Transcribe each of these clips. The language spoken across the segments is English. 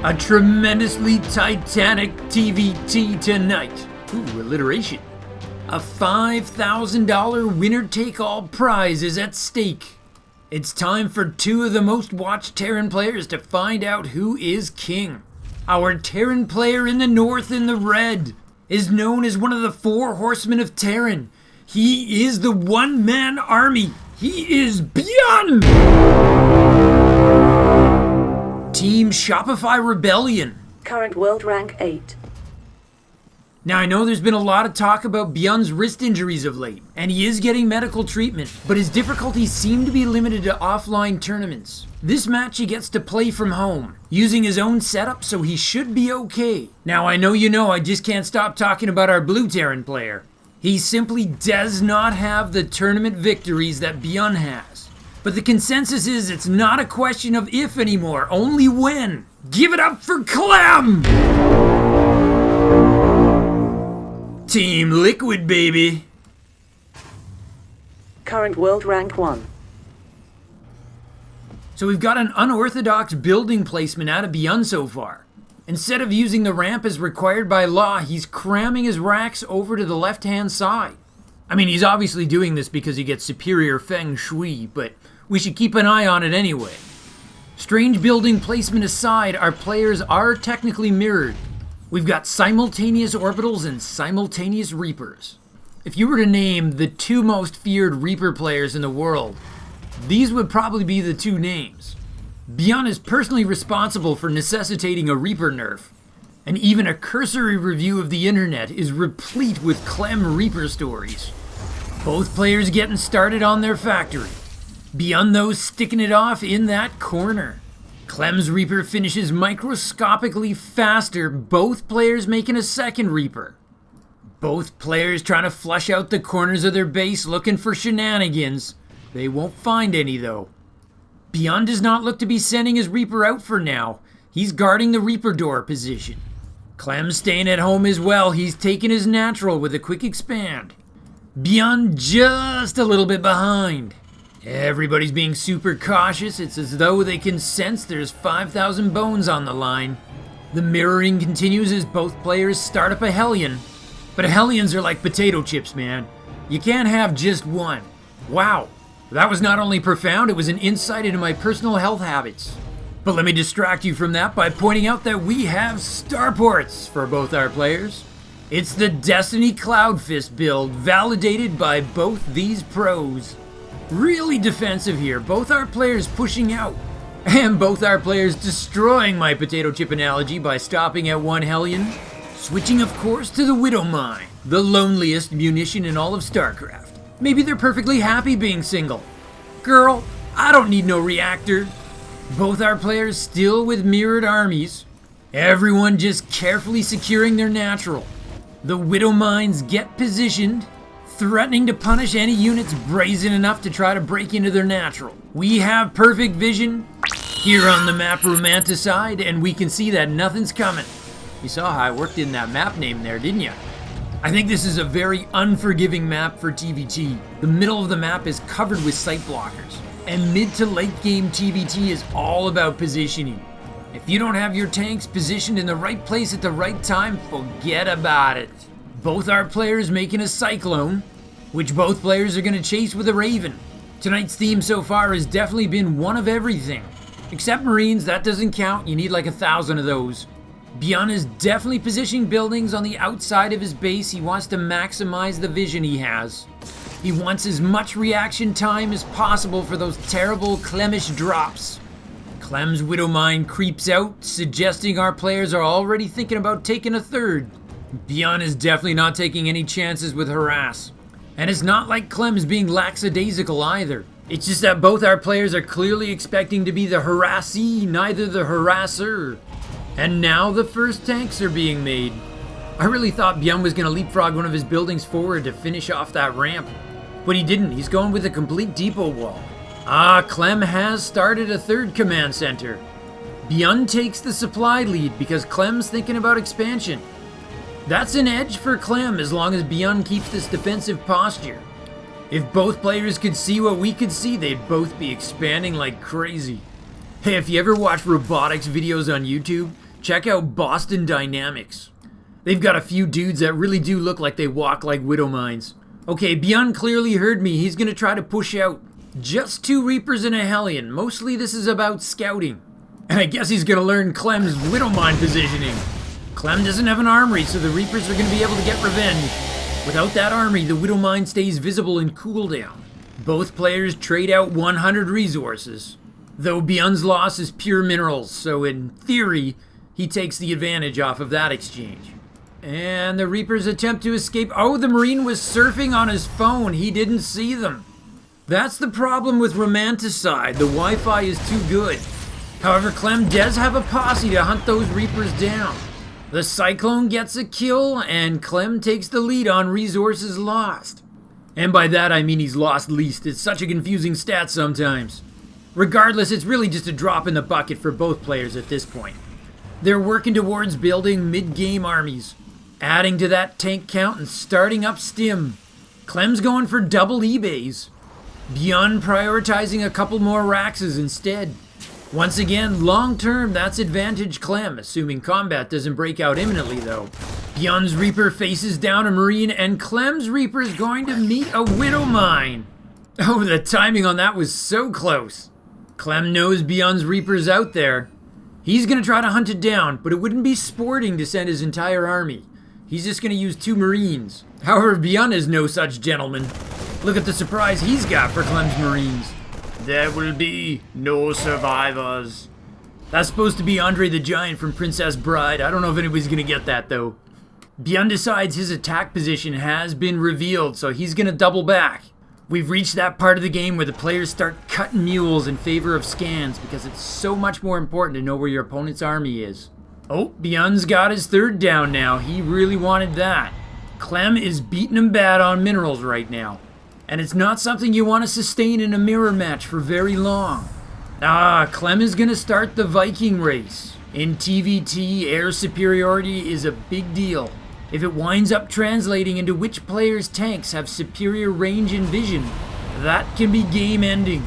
A tremendously titanic TVT tonight. Ooh, alliteration. A $5,000 winner-take-all prize is at stake. It's time for two of the most watched Terran players to find out who is king. Our Terran player in the north in the red is known as one of the 4 horsemen of Terran. He is the one-man army. He is Byun! Team Shopify Rebellion. Current world rank 8. Now I know there's been a lot of talk about Byun's wrist injuries of late, and he is getting medical treatment, but his difficulties seem to be limited to offline tournaments. This match he gets to play from home, using his own setup, so he should be okay. Now I know I just can't stop talking about our blue Terran player. He simply does not have the tournament victories that Byun has. But the consensus is it's not a question of if anymore, only when. Give it up for Clem! Team Liquid, baby. Current world rank 1. So we've got an unorthodox building placement out of Byun so far. Instead of using the ramp as required by law, he's cramming his racks over to the left-hand side. I mean, he's obviously doing this because he gets superior feng shui, but we should keep an eye on it anyway. Strange building placement aside, our players are technically mirrored. We've got simultaneous orbitals and simultaneous reapers. If you were to name the 2 most feared reaper players in the world, these would probably be the 2 names. Byun is personally responsible for necessitating a reaper nerf, and even a cursory review of the internet is replete with Clem reaper stories. Both players getting started on their factory. Byun though sticking it off in that corner. Clem's Reaper finishes microscopically faster, both players making a second Reaper. Both players trying to flush out the corners of their base looking for shenanigans. They won't find any though. Byun does not look to be sending his Reaper out for now. He's guarding the Reaper door position. Clem's staying at home as well. He's taking his natural with a quick expand. Byun just a little bit behind. Everybody's being super cautious. It's as though they can sense there's 5,000 bones on the line. The mirroring continues as both players start up a Hellion. But Hellions are like potato chips, man. You can't have just one. Wow, that was not only profound, it was an insight into my personal health habits. But let me distract you from that by pointing out that we have starports for both our players. It's the Destiny Cloud Fist build, validated by both these pros. Really defensive here, both our players pushing out, and both our players destroying my potato chip analogy by stopping at 1 Hellion. Switching of course to the Widow Mine, the loneliest munition in all of Starcraft. Maybe they're perfectly happy being single. Girl, I don't need no reactor. Both our players still with mirrored armies. Everyone just carefully securing their natural. The Widow Mines get positioned, threatening to punish any units brazen enough to try to break into their natural. We have perfect vision here on the map Romanticide, and we can see that nothing's coming. You saw how I worked in that map name there, didn't you? I think this is a very unforgiving map for TVT. The middle of the map is covered with sight blockers, and mid to late game TVT is all about positioning. If you don't have your tanks positioned in the right place at the right time, forget about it. Both our players making a Cyclone, which both players are going to chase with a Raven. Tonight's theme so far has definitely been one of everything. Except Marines, that doesn't count, you need like 1,000 of those. Byun is definitely positioning buildings on the outside of his base. He wants to maximize the vision he has. He wants as much reaction time as possible for those terrible Clemish drops. Clem's Widow Mine creeps out, suggesting our players are already thinking about taking a third. Byun is definitely not taking any chances with harass. And it's not like Clem is being lackadaisical either. It's just that both our players are clearly expecting to be the harassee, neither the harasser. And now the first tanks are being made. I really thought Byun was going to leapfrog one of his buildings forward to finish off that ramp. But he didn't. He's going with a complete depot wall. Clem has started a third command center. Byun takes the supply lead because Clem's thinking about expansion. That's an edge for Clem as long as Byun keeps this defensive posture. If both players could see what we could see, they'd both be expanding like crazy. Hey, if you ever watch robotics videos on YouTube, Check out Boston Dynamics. They've got a few dudes that really do look like they walk like widow mines. Okay, Byun clearly heard me. He's gonna try to push out. Just 2 Reapers and a Hellion. Mostly this is about scouting. And I guess he's gonna learn Clem's widow mine positioning. Clem doesn't have an armory, so the Reapers are gonna be able to get revenge. Without that armory, the widow mine stays visible in cooldown. Both players trade out 100 resources. Though Byun's loss is pure minerals, so in theory, he takes the advantage off of that exchange. And the Reapers attempt to escape. Oh, the Marine was surfing on his phone. He didn't see them. That's the problem with Romanticide. The Wi-Fi is too good. However, Clem does have a posse to hunt those Reapers down. The Cyclone gets a kill, and Clem takes the lead on resources lost. And by that I mean he's lost least. It's such a confusing stat sometimes. Regardless, it's really just a drop in the bucket for both players at this point. They're working towards building mid-game armies, adding to that tank count and starting up stim. Clem's going for double eBays. Byun prioritizing a couple more Raxes instead. Once again, long term, that's advantage Clem, assuming combat doesn't break out imminently though. Byun's Reaper faces down a Marine, and Clem's Reaper is going to meet a Widow Mine. Oh, the timing on that was so close. Clem knows Byun's Reaper's out there. He's gonna try to hunt it down, but it wouldn't be sporting to send his entire army. He's just gonna use 2 Marines. However, Byun is no such gentleman. Look at the surprise he's got for Clem's Marines. There will be no survivors. That's supposed to be Andre the Giant from Princess Bride. I don't know if anybody's gonna get that though. Byun decides his attack position has been revealed, so he's gonna double back. We've reached that part of the game where the players start cutting mules in favor of scans because it's so much more important to know where your opponent's army is. Oh, Byun's got his 3rd down now. He really wanted that. Clem is beating him bad on minerals right now. And it's not something you want to sustain in a mirror match for very long. Clem is going to start the Viking race. In TVT, air superiority is a big deal. If it winds up translating into which player's tanks have superior range and vision, that can be game ending.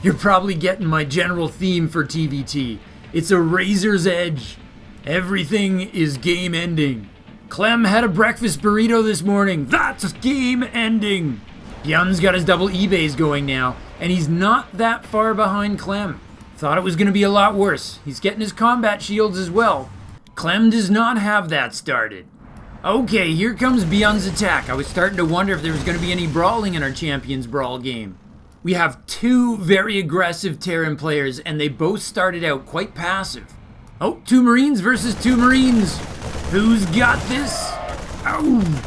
You're probably getting my general theme for TVT. It's a razor's edge. Everything is game ending. Clem had a breakfast burrito this morning. That's game ending. Byun's got his double eBays going now, and he's not that far behind Clem. Thought it was going to be a lot worse. He's getting his combat shields as well. Clem does not have that started. Okay, here comes Byun's attack. I was starting to wonder if there was going to be any brawling in our Champions Brawl game. We have 2 very aggressive Terran players, and they both started out quite passive. Oh, 2 Marines versus 2 Marines. Who's got this? Oh!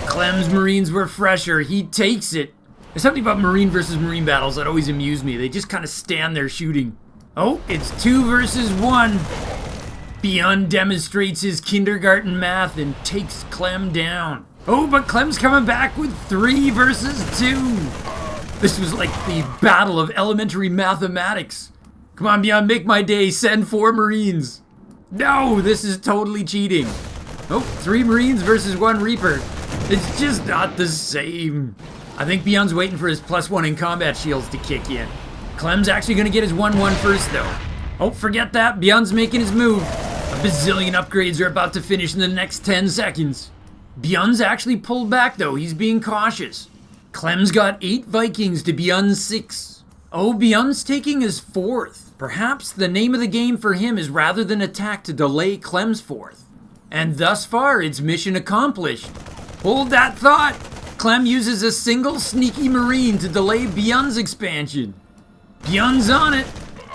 Clem's Marines were fresher. He takes it. There's something about Marine versus Marine battles that always amuse me. They just kind of stand there shooting. Oh, it's 2 versus 1. Byun demonstrates his kindergarten math and takes Clem down. Oh, but Clem's coming back with 3 versus 2. This was like the battle of elementary mathematics. Come on, Byun, make my day. Send 4 Marines. No, this is totally cheating. Oh, 3 Marines versus 1 Reaper. It's just not the same. I think Byun's waiting for his +1 in combat shields to kick in. Clem's actually going to get his 1-1 first, though. Oh, forget that. Byun's making his move. A bazillion upgrades are about to finish in the next 10 seconds. Byun's actually pulled back, though. He's being cautious. Clem's got 8 Vikings to Byun's 6. Oh, Byun's taking his 4th. Perhaps the name of the game for him is rather than attack to delay Clem's 4th. And thus far, it's mission accomplished. Hold that thought. Clem uses a single sneaky Marine to delay Byun's expansion. Byun's on it.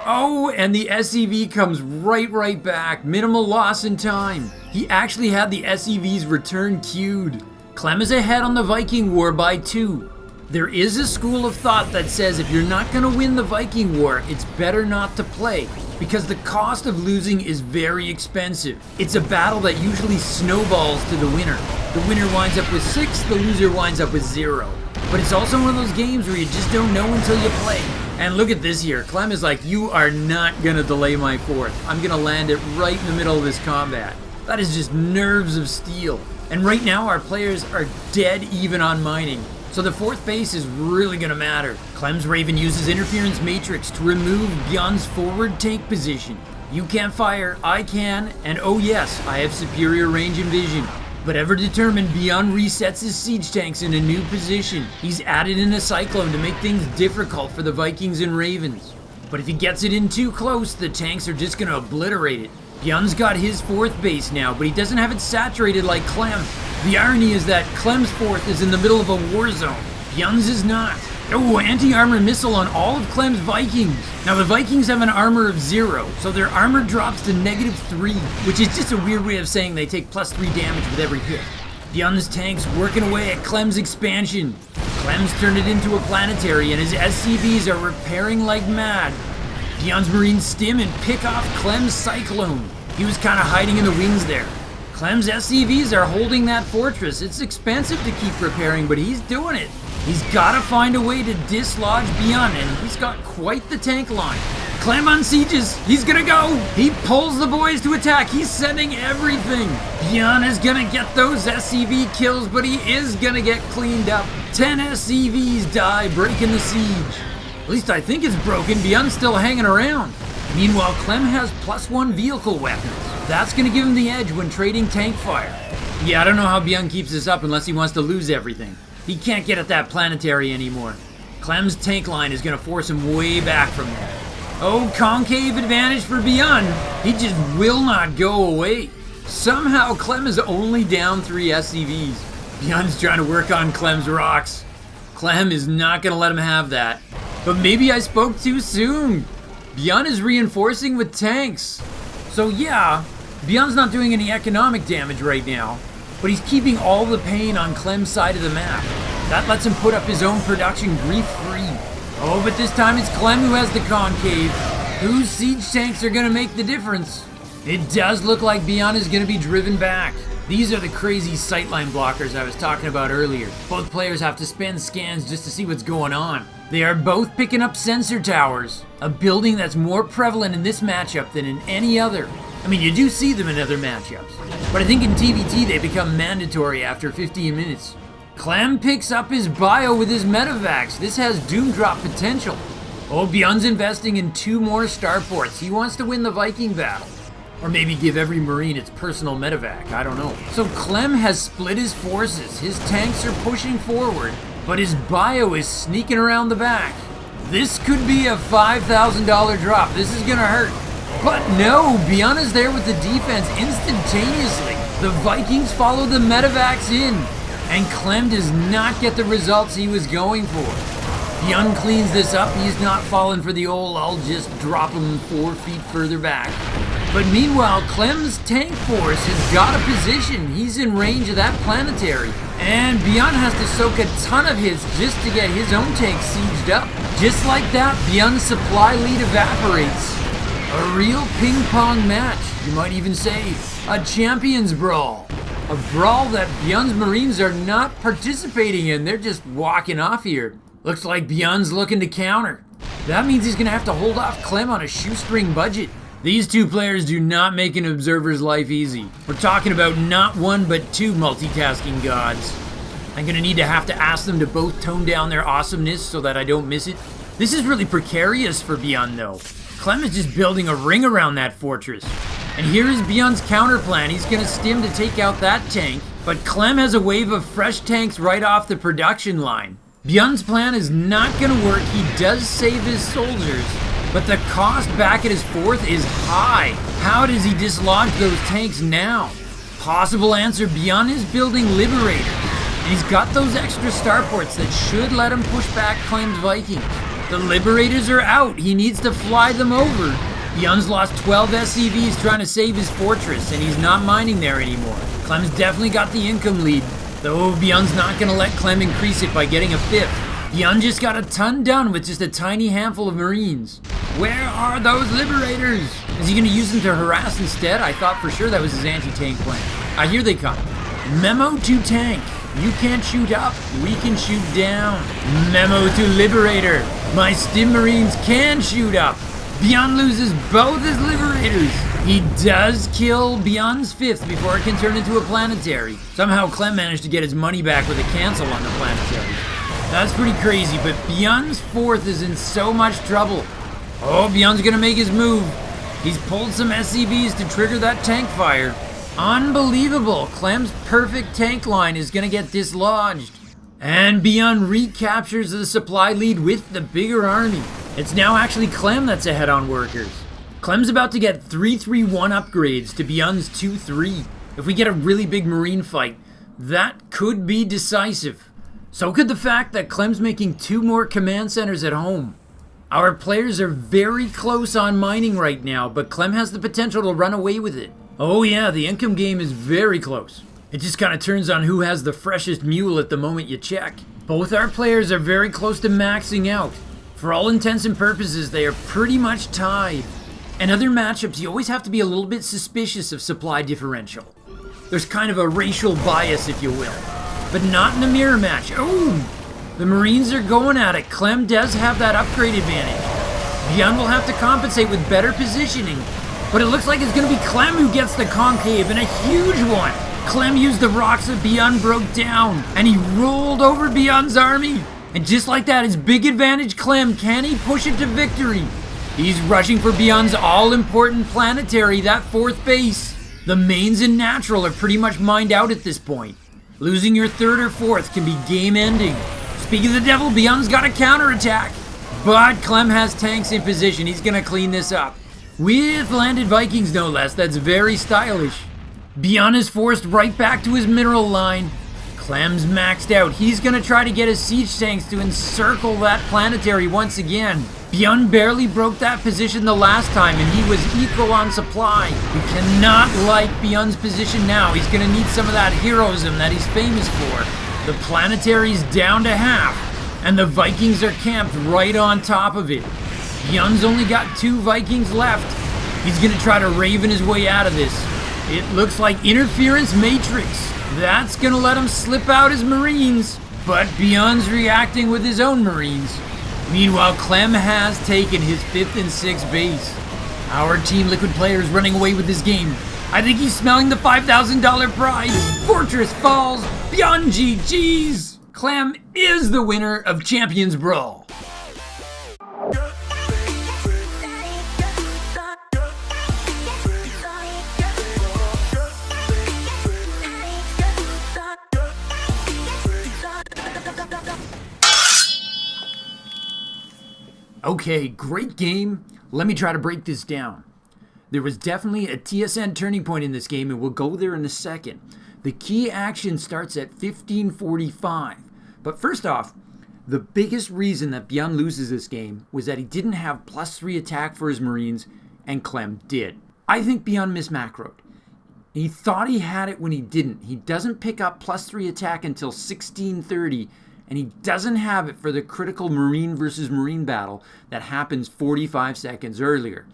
Oh, and the SEV comes right back. Minimal loss in time. He actually had the SEV's return queued. Clem is ahead on the Viking War by 2. There is a school of thought that says if you're not going to win the Viking War, it's better not to play, because the cost of losing is very expensive. It's a battle that usually snowballs to the winner. The winner winds up with 6, the loser winds up with 0. But it's also one of those games where you just don't know until you play. And look at this here. Clem is like, you are not going to delay my 4th. I'm going to land it right in the middle of this combat. That is just nerves of steel. And right now our players are dead even on mining. So the 4th base is really going to matter. Clem's Raven uses Interference Matrix to remove Byun's forward tank position. You can't fire, I can, and oh yes, I have superior range and vision. But ever determined, Byun resets his siege tanks in a new position. He's added in a cyclone to make things difficult for the Vikings and Ravens. But if he gets it in too close, the tanks are just gonna obliterate it. Byun's got his 4th base now, but he doesn't have it saturated like Clem. The irony is that Clem's 4th is in the middle of a war zone. Byun's is not. Oh, anti-armor missile on all of Clem's Vikings. Now the Vikings have an armor of 0, so their armor drops to -3, which is just a weird way of saying they take +3 damage with every hit. Byun's tanks working away at Clem's expansion. Clem's turned it into a planetary and his SCVs are repairing like mad. Byun's Marines stim and pick off Clem's Cyclone. He was kind of hiding in the wings there. Clem's SCVs are holding that fortress. It's expensive to keep repairing, but he's doing it. He's gotta find a way to dislodge Byun, and he's got quite the tank line. Clem unsieges. He's gonna go. He pulls the boys to attack. He's sending everything. Byun is gonna get those SCV kills, but he is gonna get cleaned up. 10 SCVs die, breaking the siege. At least I think it's broken. Byun's still hanging around. Meanwhile, Clem has +1 vehicle weapons. That's gonna give him the edge when trading tank fire. Yeah, I don't know how Byun keeps this up unless he wants to lose everything. He can't get at that planetary anymore. Clem's tank line is gonna force him way back from there. Oh, concave advantage for Byun. He just will not go away. Somehow Clem is only down 3 SCVs. Byun's trying to work on Clem's rocks. Clem is not gonna let him have that. But maybe I spoke too soon. Byun is reinforcing with tanks. So yeah, Byun's not doing any economic damage right now, but he's keeping all the pain on Clem's side of the map. That lets him put up his own production grief-free. Oh, but this time it's Clem who has the concave. Whose siege tanks are gonna make the difference? It does look like Byun is gonna be driven back. These are the crazy sightline blockers I was talking about earlier. Both players have to spend scans just to see what's going on. They are both picking up sensor towers, a building that's more prevalent in this matchup than in any other. I mean, you do see them in other matchups, but I think in TVT they become mandatory after 15 minutes. Clem picks up his bio with his medevacs. This has doom drop potential. Oh, Byun's investing in 2 more starports. He wants to win the Viking battle. Or maybe give every Marine its personal medevac, I don't know. So Clem has split his forces. His tanks are pushing forward, but his bio is sneaking around the back. This could be a $5,000 drop. This is gonna hurt. But no, Byun is there with the defense instantaneously. The Vikings follow the medevacs in, and Clem does not get the results he was going for. Byun cleans this up. He's not falling for the old, I'll just drop him 4 feet further back. But meanwhile, Clem's tank force has got a position. He's in range of that planetary. And Byun has to soak a ton of hits just to get his own tank sieged up. Just like that, Byun's supply lead evaporates. A real ping-pong match, you might even say. A Champions Brawl. A brawl that Byun's Marines are not participating in. They're just walking off here. Looks like Byun's looking to counter. That means he's gonna have to hold off Clem on a shoestring budget. These 2 players do not make an observer's life easy. We're talking about not 1 but 2 multitasking gods. I'm gonna need to have to ask them to both tone down their awesomeness so that I don't miss it. This is really precarious for Byun though. Clem is just building a ring around that fortress. And here is Byun's counter plan. He's gonna stim to take out that tank, but Clem has a wave of fresh tanks right off the production line. Byun's plan is not gonna work. He does save his soldiers, but the cost back at his 4th is high. How does he dislodge those tanks now? Possible answer, Byun is building Liberators. And he's got those extra starports that should let him push back Clem's Vikings. The Liberators are out. He needs to fly them over. Byun's lost 12 SCVs trying to save his fortress, and he's not mining there anymore. Clem's definitely got the income lead, though Byun's not gonna let Clem increase it by getting a 5th. Byun just got a ton done with just a tiny handful of Marines. Where are those Liberators? Is he gonna use them to harass instead? I thought for sure that was his anti-tank plan. Here they come. Memo to tank. You can't shoot up, we can shoot down. Memo to Liberator. My stim Marines can shoot up. Byun loses both his Liberators. He does kill Byun's 5th before it can turn into a planetary. Somehow Clem managed to get his money back with a cancel on the planetary. That's pretty crazy, but Byun's 4th is in so much trouble. Oh, Byun's gonna make his move. He's pulled some SCVs to trigger that tank fire. Unbelievable. Clem's perfect tank line is going to get dislodged. And Byun recaptures the supply lead with the bigger army. It's now actually Clem that's ahead on workers. Clem's about to get 3-3-1 upgrades to Byun's 2-3. If we get a really big marine fight, that could be decisive. So could the fact that Clem's making 2 more command centers at home. Our players are very close on mining right now, but Clem has the potential to run away with it. Oh yeah, the income game is very close. It just kind of turns on who has the freshest mule at the moment you check. Both our players are very close to maxing out. For all intents and purposes, they are pretty much tied. In other matchups, you always have to be a little bit suspicious of supply differential. There's kind of a racial bias, if you will. But not in a mirror match. Oh! The Marines are going at it. Clem does have that upgrade advantage. Byun will have to compensate with better positioning. But it looks like it's going to be Clem who gets the concave, and a huge one. Clem used the rocks that Byun broke down, and he rolled over Byun's army. And just like that, his big advantage Clem. Can he push it to victory? He's rushing for Byun's all-important planetary, that 4th base. The mains and natural are pretty much mined out at this point. Losing your 3rd or 4th can be game-ending. Speaking of the devil, Byun's got a counterattack. But Clem has tanks in position. He's going to clean this up. With landed Vikings, no less. That's very stylish. Byun is forced right back to his mineral line. Clem's maxed out. He's going to try to get his siege tanks to encircle that planetary once again. Byun barely broke that position the last time, and he was equal on supply. We cannot like Byun's position now. He's going to need some of that heroism that he's famous for. The planetary's down to half, and the Vikings are camped right on top of it. Byun's only got 2 Vikings left. He's going to try to Raven his way out of this. It looks like interference matrix. That's going to let him slip out his Marines, but Byun's reacting with his own Marines. Meanwhile, Clem has taken his 5th and 6th base. Our Team Liquid player is running away with this game. I think he's smelling the $5,000 prize. Fortress falls. Byun GG's. Clem is the winner of Champions Brawl. Okay, great game. Let me try to break this down. There was definitely a TSN turning point in this game, and we'll go there in a second. The key action starts at 15:45. But first off, the biggest reason that Byun loses this game was that he didn't have +3 attack for his Marines, and Clem did. I think Byun mismacroed. He thought he had it when he didn't. He doesn't pick up +3 attack until 16:30, and he doesn't have it for the critical Marine versus Marine battle that happens 45 seconds earlier.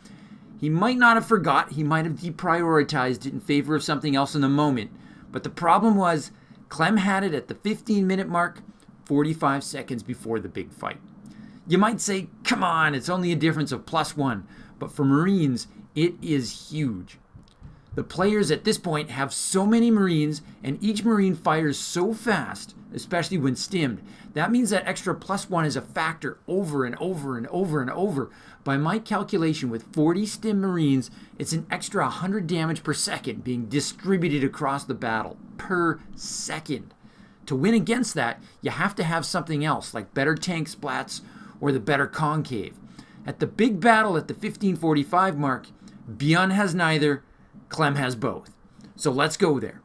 He might not have forgot, he might have deprioritized it in favor of something else in the moment, but the problem was Clem had it at the 15-minute mark, 45 seconds before the big fight. You might say, come on, it's only a difference of +1, but for Marines, it is huge. The players at this point have so many Marines, and each Marine fires so fast, especially when stimmed. That means that extra +1 is a factor over and over and over and over. By my calculation, with 40 stim Marines, it's an extra 100 damage per second being distributed across the battle, per second. To win against that, you have to have something else, like better tank splats or the better concave. At the big battle at the 15:45 mark, Byun has neither, Clem has both. So let's go there.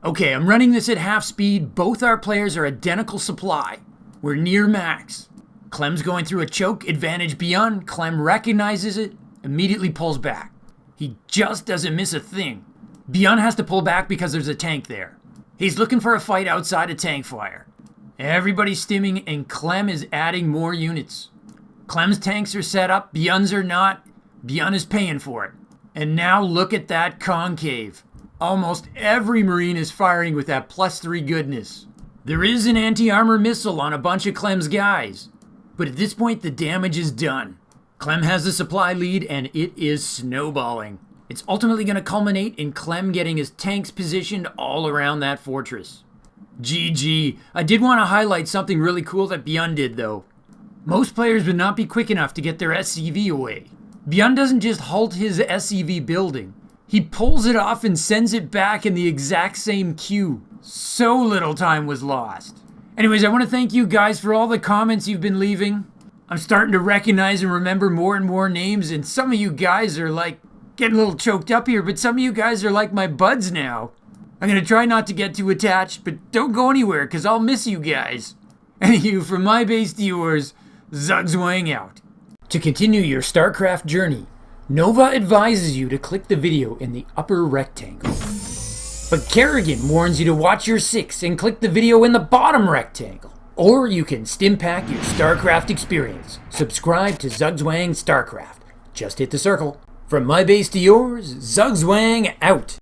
Okay, I'm running this at half speed. Both our players are identical supply. We're near max. Clem's going through a choke, advantage Byun. Clem recognizes it, immediately pulls back. He just doesn't miss a thing. Byun has to pull back because there's a tank there. He's looking for a fight outside of tank fire. Everybody's stimming, and Clem is adding more units. Clem's tanks are set up, Byun's are not. Byun is paying for it. And now look at that concave. Almost every Marine is firing with that +3 goodness. There is an anti-armor missile on a bunch of Clem's guys. But at this point, the damage is done. Clem has the supply lead, and it is snowballing. It's ultimately going to culminate in Clem getting his tanks positioned all around that fortress. GG. I did want to highlight something really cool that Byun did, though. Most players would not be quick enough to get their SCV away. Byun doesn't just halt his SCV building. He pulls it off and sends it back in the exact same queue. So little time was lost. Anyways, I want to thank you guys for all the comments you've been leaving. I'm starting to recognize and remember more and more names, and some of you guys are like getting a little choked up here, but some of you guys are like my buds now. I'm going to try not to get too attached, but don't go anywhere because I'll miss you guys. Anywho, from my base to yours, Zugzwang out. To continue your StarCraft journey, Nova advises you to click the video in the upper rectangle. But Kerrigan warns you to watch your 6 and click the video in the bottom rectangle. Or you can stimpack your StarCraft experience. Subscribe to Zugzwang StarCraft. Just hit the circle. From my base to yours, Zugzwang out.